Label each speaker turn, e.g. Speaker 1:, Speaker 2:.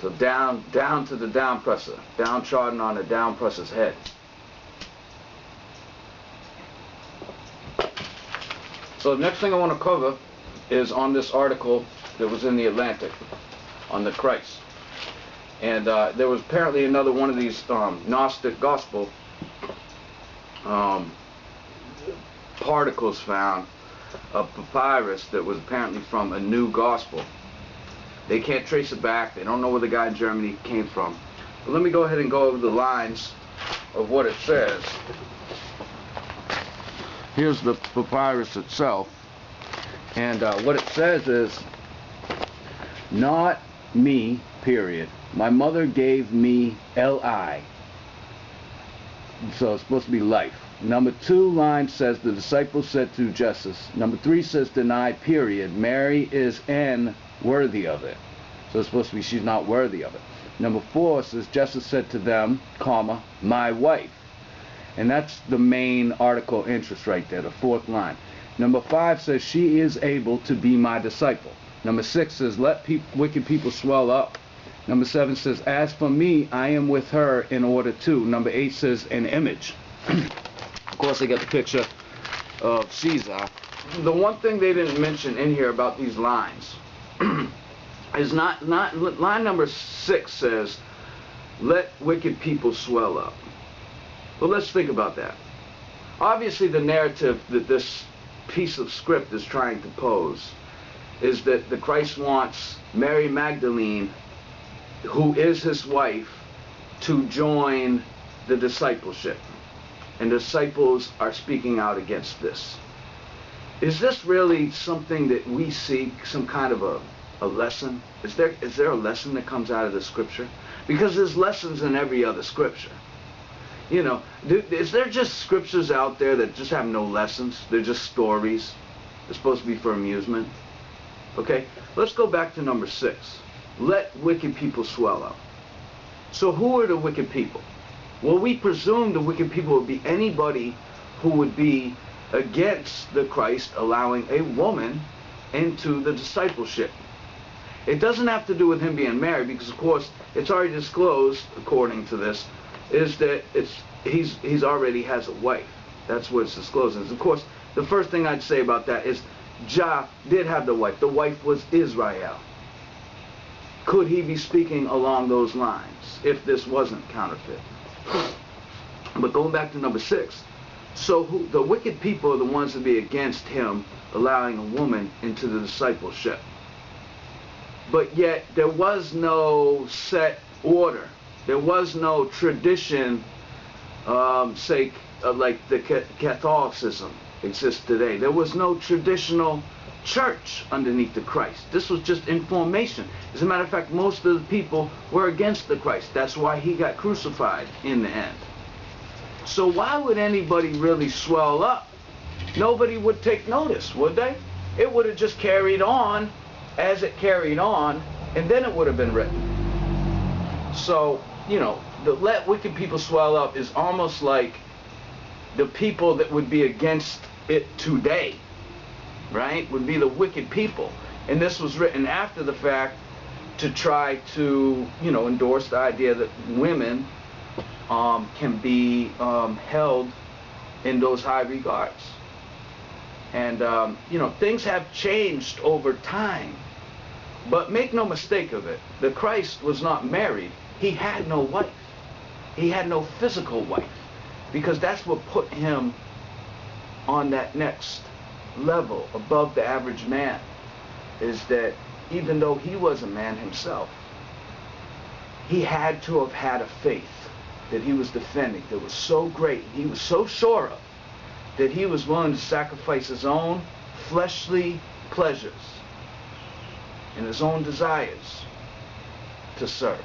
Speaker 1: So down to the down presser, downtrodden on the down presser's head. So the next thing I want to cover is on this article that was in the Atlantic on the Christ. And there was apparently another one of these Gnostic gospel particles found, a papyrus that was apparently from a new gospel. They can't trace it back. They don't know where the guy in Germany came from. But let me go ahead and go over the lines of what it says. Here's the papyrus itself. And what it says is, not me, period. My mother gave me Li. So it's supposed to be life. Number 2 line says, the disciples said to Jesus. Number 3 says, deny, period. Mary is N, worthy of it. So it's supposed to be she's not worthy of it. Number 4 says, Jesus said to them, comma, my wife. And that's the main article interest right there, the 4th line. Number 5 says, she is able to be my disciple. Number 6 says, let wicked people swell up. Number 7 says, as for me, I am with her in order to. Number 8 says, an image. Of course, they got the picture of Caesar. The one thing they didn't mention in here about these lines is not line number 6 says, let wicked people swell up. Well, let's think about that. Obviously, the narrative that this piece of script is trying to pose is that the Christ wants Mary Magdalene, who is his wife, to join the discipleship. And the disciples are speaking out against this. Is this really something that we seek, some kind of a lesson? Is there a lesson that comes out of the scripture? Because there's lessons in every other scripture. You know, is there just scriptures out there that just have no lessons? They're just stories. They're supposed to be for amusement. Okay, let's go back to number 6. Let wicked people swell up. So who are the wicked people? Well, we presume the wicked people would be anybody who would be against the Christ allowing a woman into the discipleship. It doesn't have to do with him being married, because of course it's already disclosed, according to this, is that he's already has a wife. That's what it's disclosed. And of course, the first thing I'd say about that is Jah did have the wife. The wife was Israel. Could he be speaking along those lines if this wasn't counterfeit? But going back to number 6, so the wicked people are the ones that be against him allowing a woman into the discipleship. But yet there was no set order. There was no tradition, like the Catholicism exists today. There was no traditional church underneath the Christ. This was just information. As a matter of fact, most of the people were against the Christ. That's why he got crucified in the end. So why would anybody really swell up? Nobody would take notice, would they? It would have just carried on as it carried on, and then it would have been written. So, you know, the let wicked people swell up is almost like the people that would be against it today, right, would be the wicked people. And this was written after the fact to try to, you know, endorse the idea that women can be held in those high regards. And, you know, things have changed over time. But make no mistake of it, the Christ was not married. He had no wife. He had no physical wife. Because that's what put him on that next level, above the average man, is that even though he was a man himself, he had to have had a faith that he was defending that was so great, he was so sure of, that he was willing to sacrifice his own fleshly pleasures and his own desires to serve.